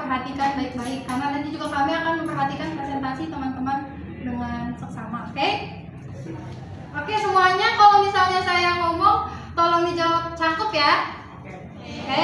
perhatikan baik-baik karena nanti juga kami akan memperhatikan presentasi teman-teman dengan seksama. Oke? Oke semuanya, kalau misalnya saya ngomong tolong dijawab cakep ya. Oke?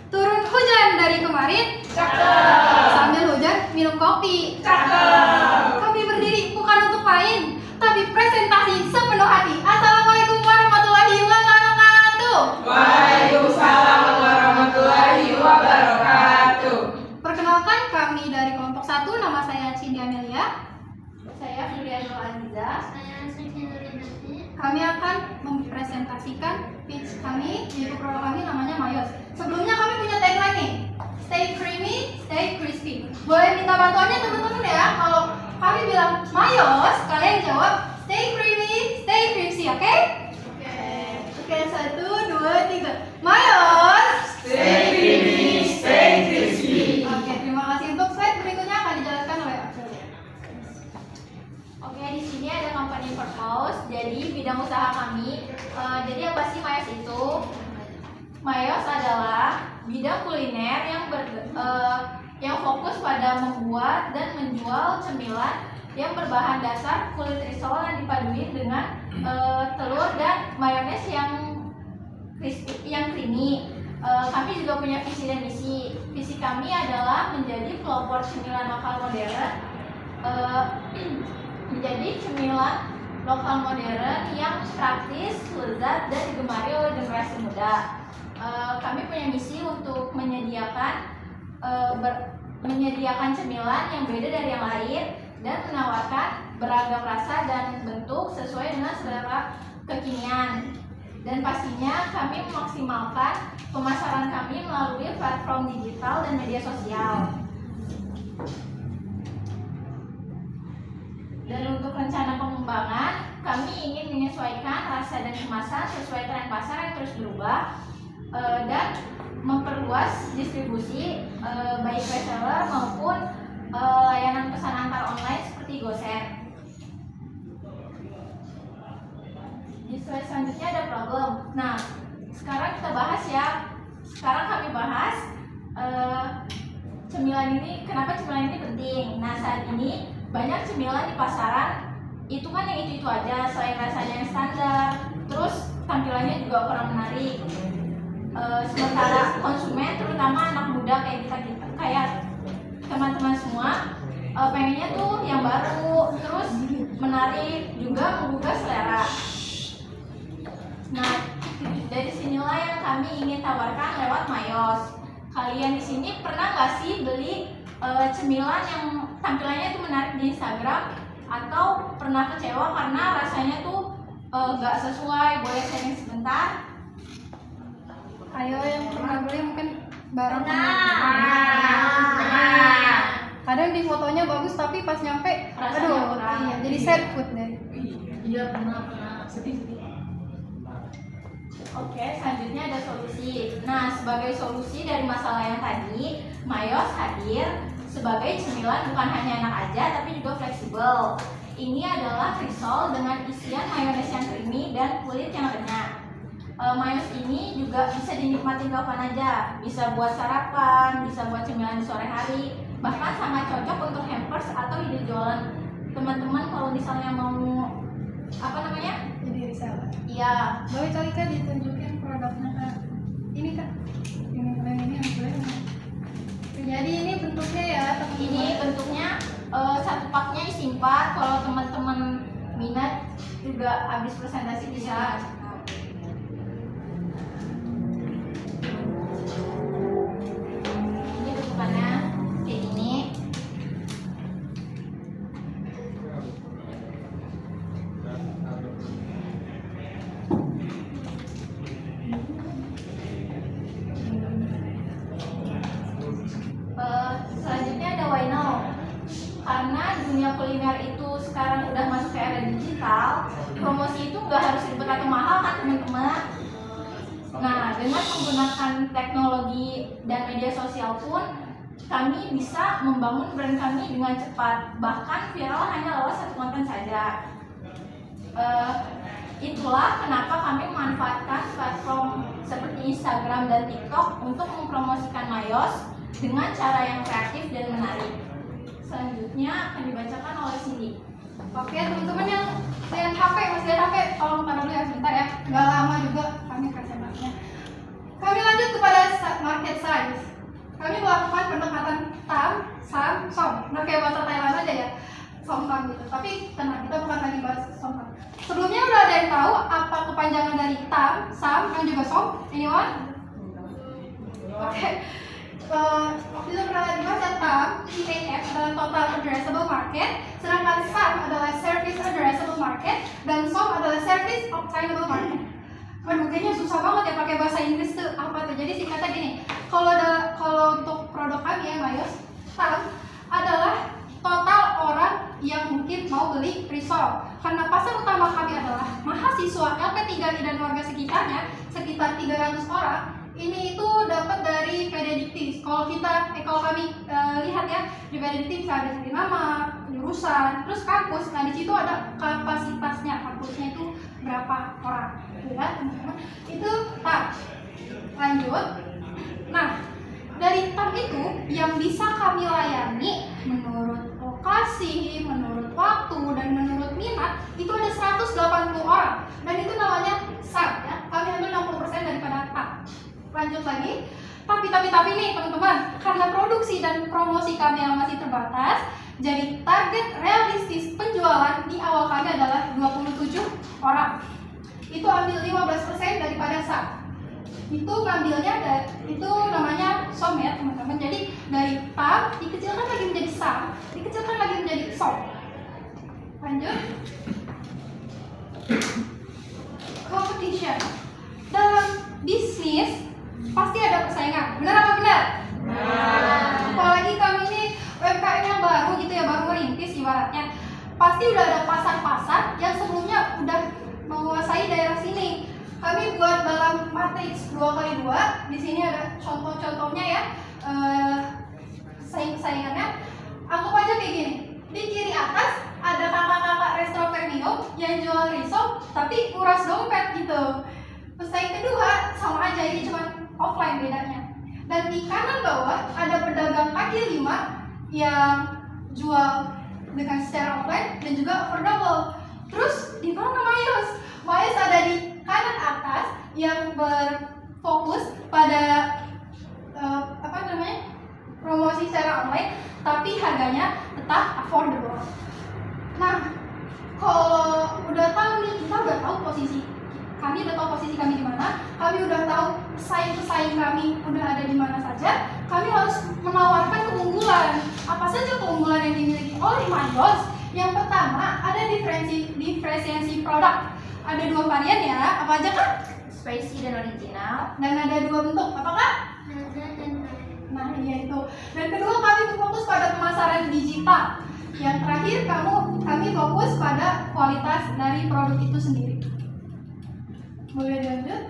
Turun hujan dari kemarin. Cakep. Sambil hujan minum kopi. Cakep. Kami berdiri bukan untuk main, tapi presentasi sepenuh hati. Assalamualaikum warahmatullahi wabarakatuh. Waalaikumsalam warahmatullahi wabarakatuh. Perkenalkan, kami dari kelompok 1, nama saya Cindy Amelia. Saya Juliana Aziza. Saya Siti Nurindati. Kami akan mempresentasikan pitch kami, yaitu produk kami namanya Mayos. Sebelumnya kami punya tagline nih, stay creamy, stay crispy. Boleh minta bantuannya teman-teman ya. Kalau kami bilang Mayos, kalian jawab stay creamy, stay crispy, oke? Oke, 1, 2, 3. Mayos. Stay creamy, stay crispy. Oke, terima kasih. Untuk slide berikutnya akan dijelaskan oleh Amelia. Oke, di sini ada company purpose. Jadi bidang usaha kami. Jadi apa sih Mayos itu? Mayos adalah bidang kuliner yang fokus pada membuat dan menjual cemilan yang berbahan dasar kulit risol yang dipaduin dengan telur dan mayones yang crispy, yang creamy. Kami juga punya visi dan misi. Visi kami adalah menjadi pelopor cemilan lokal modern, menjadi cemilan lokal modern yang praktis, lezat, dan digemari oleh generasi muda. Kami punya misi untuk menyediakan cemilan yang beda dari yang lain dan menawarkan beragam rasa dan bentuk sesuai dengan selera kekinian. Dan pastinya kami memaksimalkan pemasaran kami melalui platform digital dan media sosial. Dan untuk rencana pengembangan, kami ingin menyesuaikan rasa dan kemasan sesuai tren pasar yang terus berubah, dan memperluas distribusi baik reseller maupun layanan pesan antar online seperti GoSend. Di slide selanjutnya ada problem. Nah, sekarang kita bahas ya. Sekarang kami bahas cemilan ini, kenapa cemilan ini penting. Nah, saat ini banyak cemilan di pasaran itu kan yang itu aja, selain rasanya yang standar, terus tampilannya juga kurang menarik. Sementara konsumen, terutama anak muda kayak kita kayak teman-teman semua, pengennya tuh yang baru, terus menarik, juga menggugah selera. Nah, dari sinilah yang kami ingin tawarkan lewat Mayos. Kalian di sini pernah nggak sih beli cemilan yang tampilannya itu menarik di Instagram, atau pernah kecewa karena rasanya tuh nggak sesuai? Boleh sharing sebentar? Ayo yang pernah beli mungkin barang Nah. kadang di fotonya bagus tapi pas nyampe Rasanya kurang. iya, jadi sad food deh. Iya pernah sedih. Oke, selanjutnya ada solusi. Nah, sebagai solusi dari masalah yang tadi, Mayos hadir sebagai cemilan bukan hanya enak aja, tapi juga fleksibel. Ini adalah risol dengan isian mayones yang creamy dan kulit yang renyah. Mayos ini juga bisa dinikmati kapan aja, bisa buat sarapan, bisa buat cemilan di sore hari, bahkan sangat cocok untuk hampers atau ide jualan teman-teman kalau misalnya mau apa namanya? Jadi reseller. Iya. Boleh kali Kak ditunjukin produknya Kak? Ini Kak, ini yang boleh. Jadi ini bentuknya ya, teman-teman. Ini bentuknya satu paknya isi 4. Kalau teman-teman minat juga habis presentasi bisa. Ini bentukannya kayak gini. Selanjutnya ada why now. Karena dunia kuliner itu sekarang udah masuk ke era digital, promosi itu nggak harus ribet atau mahal kan teman-teman. Nah, dengan menggunakan teknologi dan media sosial pun kami bisa membangun brand kami dengan cepat, bahkan viral hanya lewat satu konten saja. Itulah kenapa kami memanfaatkan platform seperti Instagram dan TikTok untuk mempromosikan Mayos dengan cara yang kreatif dan menarik. Selanjutnya akan dibacakan oleh Cindy. Oke, teman-teman yang lihat HP, masih lihat HP, tolong taruh dulu ya sebentar ya. Nggak lama juga kami presentasinya. Kami lanjut kepada market size. Kami melakukan pendekatan TAM, SAM, SOM. Nah, kayak bahasa Thailand aja ya, SOM-SAM gitu. Tapi tenang, kita bukan lagi bahas SOM-SAM. Sebelumnya udah ada yang tahu apa kepanjangan dari TAM, SAM, dan juga SOM? Anyone? Oke. Waktu itu pernah dibahas ya, TAM, TAM adalah Total Addressable Market, sedangkan SAM adalah Service Addressable Market, dan SOM adalah Service Obtainable Market. Aduh, kayaknya susah banget ya pakai bahasa Inggris tuh apa tuh. Jadi singkatnya gini, kalau untuk produk kami ya Mayos, TAM adalah total orang yang mungkin mau beli risol. Karena pasar utama kami adalah mahasiswa LP3I dan warga sekitarnya, sekitar 300 orang. Ini itu dapat dari PD Dikti. Kalau kami lihat ya, di PD Dikti bisa ada dari nama, jurusan, terus kampus. Nah, di situ ada kapasitasnya, kampusnya itu berapa orang. Ya, teman-teman. Itu TAM. Lanjut. Nah, dari TAM itu yang bisa kami layani menurut lokasi, menurut waktu, dan menurut minat itu ada 180 orang. Dan itu namanya SAM ya. Kami ambil 60% daripada TAM. Lanjut lagi. Tapi nih teman-teman, karena produksi dan promosi kami yang masih terbatas, jadi target realistis penjualan di awal kami adalah 27 orang. Itu ambil 15% daripada SAM. Itu ngambilnya itu namanya SOM ya teman-teman. Jadi dari TAM dikecilkan lagi menjadi SAM, dikecilkan lagi menjadi SOM. Lanjut. Competition. Dalam bisnis pasti ada persaingan. Benar apa benar? Apalagi kami ini UMKM yang baru gitu ya, baru merintis ibaratnya. Pasti udah ada pasar-pasar yang sebelumnya udah menguasai daerah sini. Kami buat dalam matriks 2x2. Di sini ada contoh-contohnya ya, saingannya. Anggap aja kayak gini. Di kiri atas ada kakak-kakak resto premium yang jual risol tapi kuras dompet gitu. Pesaing kedua sama aja, ini cuma offline bedanya. Dan di kanan bawah ada pedagang kaki lima yang jual dengan secara offline dan juga affordable. Terus di mana Mayos? Mayos ada di kanan atas yang berfokus pada promosi secara online, tapi harganya tetap affordable. Nah, kalau udah tahu nih, kita udah tahu posisi kami di mana, kami udah tahu pesaing kami udah ada di mana saja. Kami harus menawarkan keunggulan. Apa saja keunggulan yang dimiliki oleh Mayos? Yang pertama ada diferensiasi produk. Ada 2 varian ya, apa aja Kak? Spicy dan original. Dan ada 2 bentuk, apa Kak? Nah, iya itu. Dan kedua, kami berfokus pada pemasaran digital. Yang terakhir, kami fokus pada kualitas dari produk itu sendiri. Boleh dilanjut?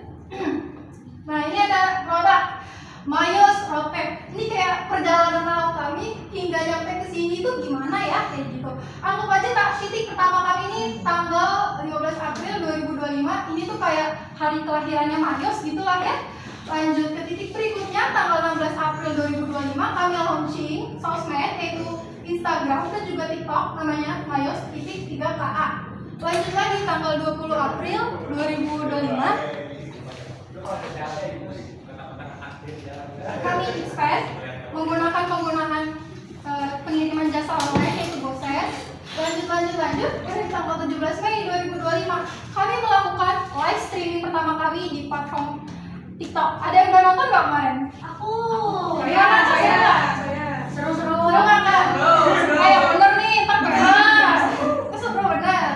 Nah, ini ada produk Mayos Roadmap. Ini kayak perjalanan awal kami hingga nyampe ke sini tuh gimana ya, kayak gitu. Anggap aja titik pertama kami ini tanggal 15 April 2025. Ini tuh kayak hari kelahirannya Mayos gitulah ya. Lanjut ke titik berikutnya, tanggal 16 April 2025 kami launching sosmed, yaitu Instagram dan juga TikTok, namanya Mayos.3KA. Lanjut lagi tanggal 20 April 2025 kami expand menggunakan pengiriman jasa online, yaitu GoSend. Lanjut dari tanggal 17 Mei 2025 kami melakukan live streaming pertama kami di platform TikTok. Ada yang udah nonton nggak kemarin? Aku. Saya. Seru nggak Kak? Ayo bener nih, tak benar. Seru benar.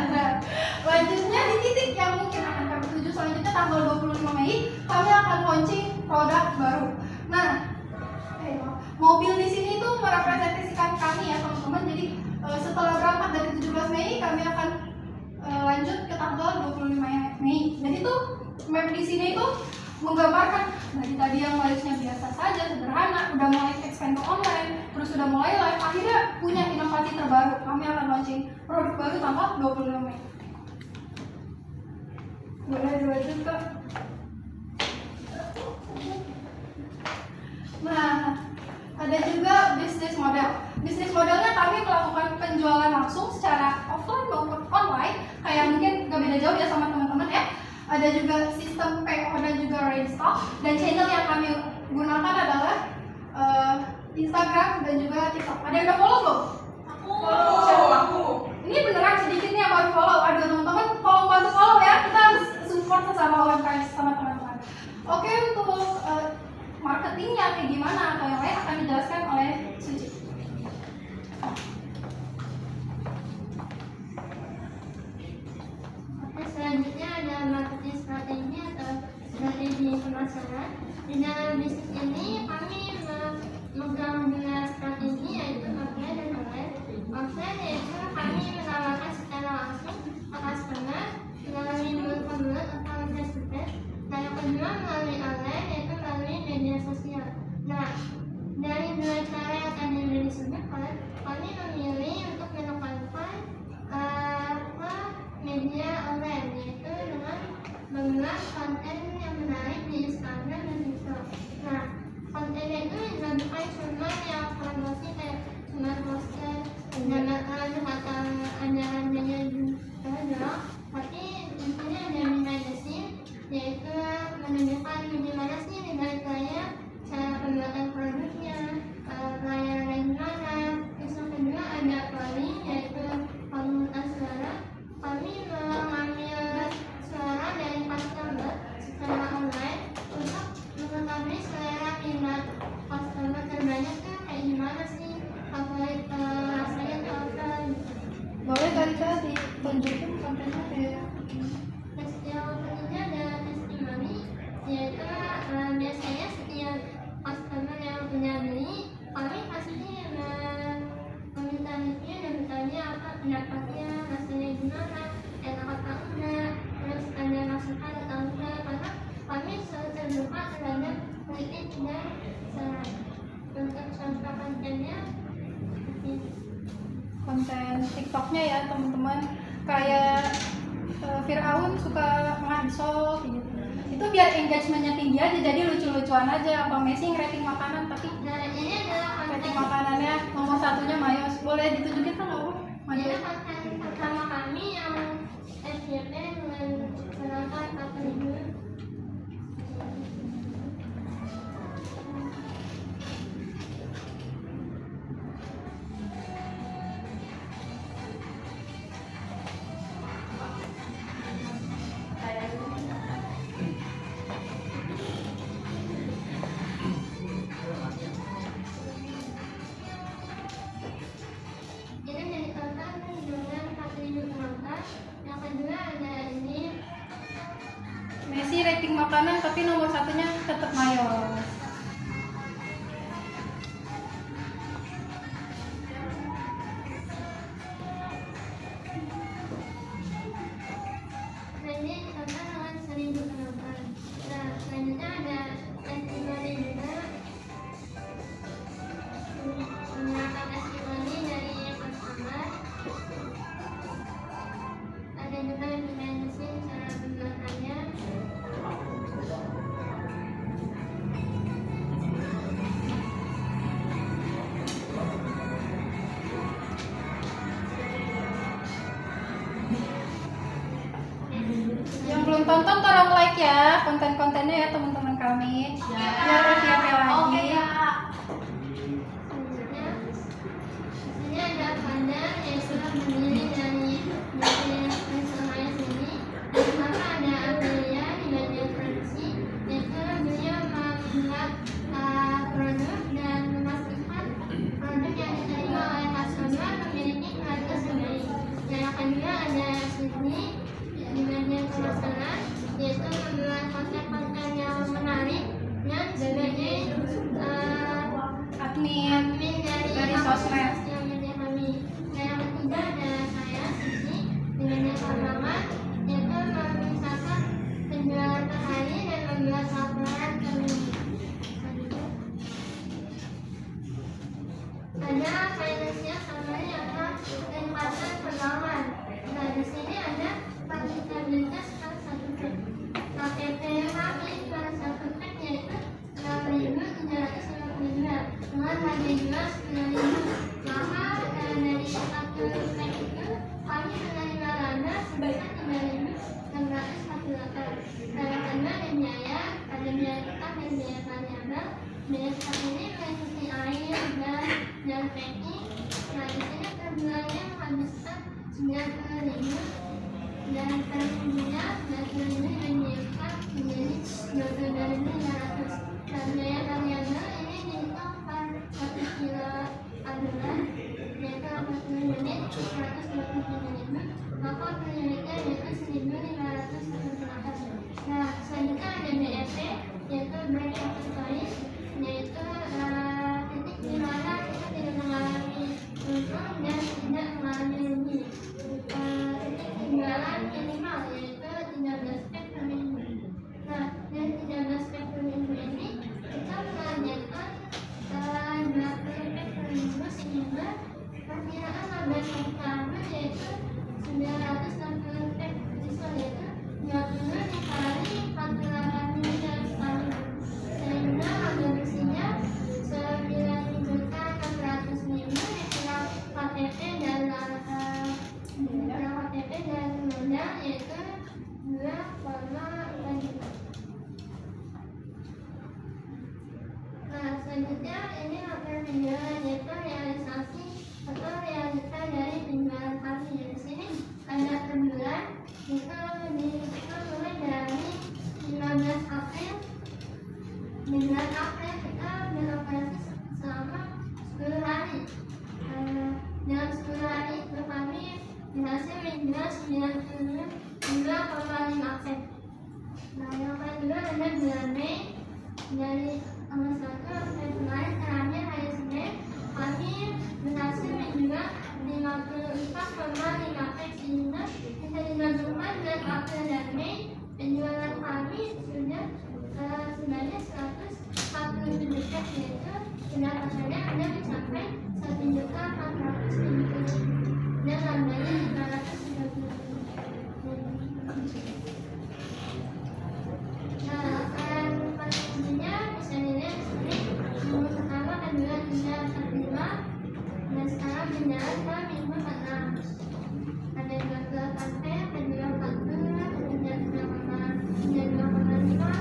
Lanjutnya di titik yang mungkin akan kami tuju selanjutnya tanggal 25 Mei kami akan launching produk baru. Nah, mobil di sini itu merepresentasikan kami ya teman-teman. Jadi setelah berangkat dari 17 Mei kami akan lanjut ke tanggal 25 Mei. Dan itu map di sini itu menggambarkan dari tadi yang Mayosnya biasa saja, sederhana, udah mulai expand ke online, terus udah mulai live, akhirnya punya inovasi terbaru. Kami akan launching produk baru tanggal 25 Mei. Boleh dilanjut Kak? Nah, Ada juga bisnis model. Bisnis modelnya kami melakukan penjualan langsung secara offline maupun online. Kayak mungkin gak beda jauh ya sama teman-teman ya. Ada juga sistem PO dan juga ready stock. Dan channel yang kami gunakan adalah Instagram dan juga TikTok. Ada yang udah follow belum? Aku. Ini beneran sedikit nih yang baru follow. Aduh teman-teman, bantu follow ya. Kita harus support sama UMKM sama teman-teman. Oke, untuk marketingnya kayak gimana atau yang lain akan dijelaskan oleh Suci. Oke, selanjutnya ada marketing strategi atau strategi pemasaran. Di dalam bisnis ini kami memegang dua strategi, yaitu offline dan online. Offline yaitu kami menawarkan secara langsung ke customer melalui mulut-ke-mulut atau face-to-face. Dan yang kedua melalui online, yaitu melalui media sosial. Nah, dari dua cara yang tadi sudah disebutkan, kami memilih untuk menekankan ke media online, yaitu dengan membuat konten yang menarik di Instagram dan TikTok. Nah, kontennya itu bukan cuma yang promosi kayak cuma poster undangan atau ajaran-ajaran doang, tapi di sini ada behind the scene, yaitu menunjukkan bagaimana sih di balik layar cara pembuatan produknya, pelayanannya gimana. Terus yang kedua ada calling, yaitu komunitas suara. Kami mengambil suara dari customer secara online untuk mengetahui selera minat customer terbanyak tuh kayak gimana sih, favorit rasanya tuh apa gitu. Boleh kali ditunjukin kontennya kayak Terus yang ketiga ada testimoni, yaitu biasanya setiap customer yang punya beli, kami pasti meminta review dan bertanya apa pendapatnya, rasanya gimana, enak atau enggak, terus ada masukan atau enggak, karena kami selalu terbuka terhadap kritik dan saran. Untuk contoh kontennya seperti itu. konten TikToknya ya teman-teman, kayak Firaun suka ngansol gitu. Itu biar engagementnya tinggi aja, jadi lucu-lucuan aja. Bang Messi rating makanan, tapi Nah, ini adalah rating konten makanannya nomor satunya Mayos. Boleh ditunjukin kan nggak? Ini Mayos. konten pertama kami yang FYP dengan penonton 40.000. Ini dari total dengan 4.000 penonton. Yang kedua ada ini. Messi rating makanan, tapi nomor satunya tetap Mayos. Ini total dengan 1.000 penonton. Nah, selanjutnya ada testimoni juga. Menggunakan testimoni dari customer. Ada juga yang behind the scene cara pembuatannya. Yang belum tonton tolong like ya konten-kontennya ya teman-teman kami. Biar FYP lagi. Oke Kak. Selanjutnya, di sini ada pandang yaitu berdiri dari Maya sini. Dan pertama ada Amelia di bagian produksi, yaitu beliau membuat produk dan memastikan produk yang diterima oleh customer memiliki kualitas terbaik. Dan yang kedua ada Sydney di bagian pemasaran, yaitu membuat konten-konten yang menarik dan sebagai Admin dari sosmed. sosial media kami. Dan yang ketiga ada saya, Sisi, di media keuangan, yaitu memisahkan penjualan per hari dan membuat laporan ke minggu. Ada financial summary atau peningkatan keuangan. Nah, di sini ada akuntabilitas per satu trip. KPP kami per satu trip yaitu 6.352 dengan harga Maka dari satu pack itu kami menerima laba sebesar 3.648. Karena ada biaya tetap dan biaya variabel. Biaya tetap ini meliputi air, gas, dan packing. Nah, di sini per bulannya menghabiskan 90.000 dan per minggunya 90.000 dan diikat menjadi 22.500. Dan biaya variabel ini dihitung per 1 kilo adonan, yaitu 80 unit 127.000, maka per unitnya yaitu 1.548. Nah, selanjutnya ada BEP, yaitu break even point, yaitu titik di mana kita tidak mengalami untung dan tidak mengalami rugi. Titik penjualan minimal yaitu 13 pack per minggu. Nah, dari 13 pack per minggu ini kita menargetkan 20 pack per minggu, sehingga perkiraan laba setahun yaitu 960 pack diskon, yaitu 20 dikali 48 minggu dalam setahun, sehingga laba bersihnya 9.600.000 dikurang KTP dan modal yaitu 2,4 juta. Nah, selanjutnya ini laporan penjualan, yaitu realisasi atau realita dari penjualan kami. Di sini ada per bulan, itu dihitung mulai dari 15 April. Di bulan April kita beroperasi selama 10 hari. Dalam 10 hari itu kami berhasil menjual 92,5 pack. Nah, yang kedua ada bulan Mei, dari tanggal 1 sampai kemarin terakhir hari Senin kami berhasil menjual 54,5 pack, sehingga bisa digabungkan bulan April dan Mei penjualan kami sudah sebanyak 147 pack, yaitu pendapatannya sudah mencapai 1.470.000 dan labanya 530.000. Nah, kondisinya bisa dilihat di sini. Minggu pertama, kedua, 3, 4, 5, dan sekarang berjalan ke minggu ke-6. Ada 28 pack, kedua 40, ketiga 2,5, 2,5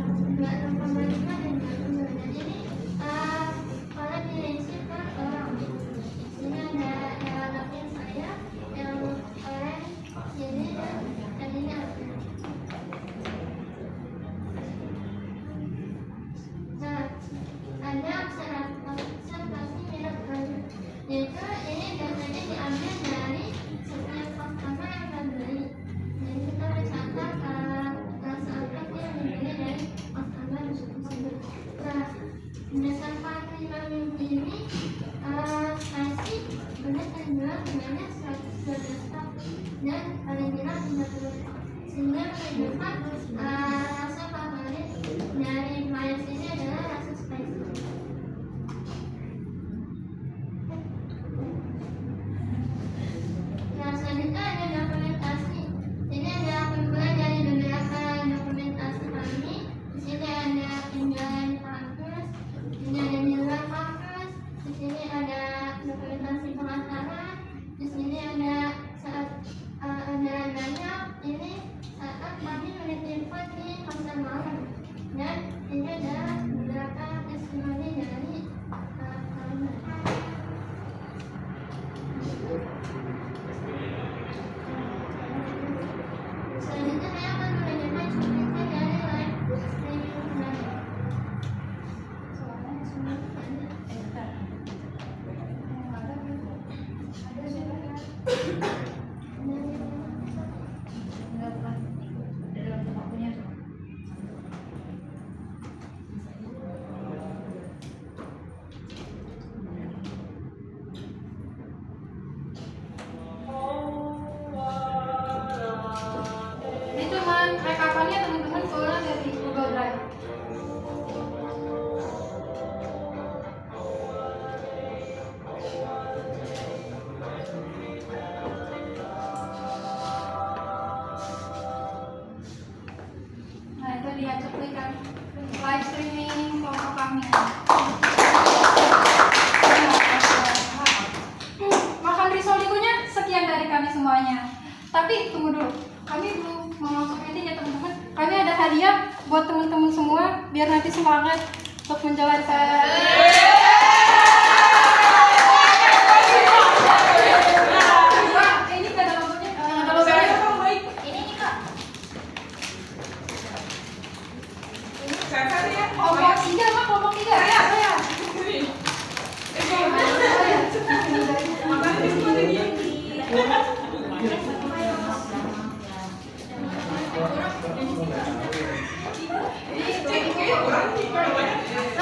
dan 20. Dan ini kalau diisi per orang. Ini ada yang anaknya saya, yang orang ini dan ini aku. Nah, ada observasi minat lanjut, yaitu ini datanya diambil dari setiap customer yang membeli. Jadi kita mencatat rasa apa yang dibeli dari customer tersebut. Nah, berdasarkan 5 minggu ini, Spicy sudah terjual sebanyak 112 pack dan paling murah 30 pack, sehingga menunjukkan rasa favorit dari Mayos ini adalah rasa Spicy. Nah, selanjutnya ada dokumentasi. Ini ada kumpulan dari beberapa dokumentasi kami. Di sini ada penjualan kampus, ini ada di luar kampus, di sini ada dokumentasi pengantaran, di sini ada saat banyak ini saat kami menitipkan di pasar malam, dan ini adalah beberapa biar nanti semangat untuk menjalankan. Ini nggak ada logonya. Nggak ada logonya. Ini nih Kak. Kelompok 3 Kak, kelompok 3.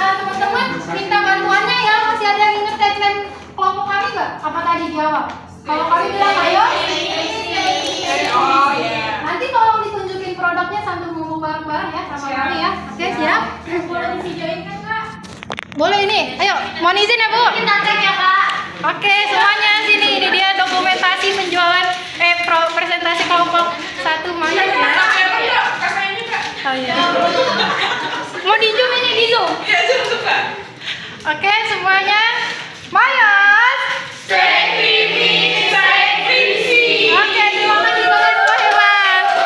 Nah teman-teman minta bantuannya ya, masih ada yang inget tagline kelompok kami nggak? Apa tadi jawab? Kalau kami bilang ayo, nanti tolong ditunjukin produknya sambil ngomong bareng-bareng ya sama kami ya. Oke siap? Boleh divideoin kan Kak? Boleh ini, ayo mohon izin ya Bu. Kita cek ya Kak. Oke semuanya sini, ini dia dokumentasi penjualan presentasi kelompok 1 Mayos ya. Oh iya. Mau di zoom ini, di zoom.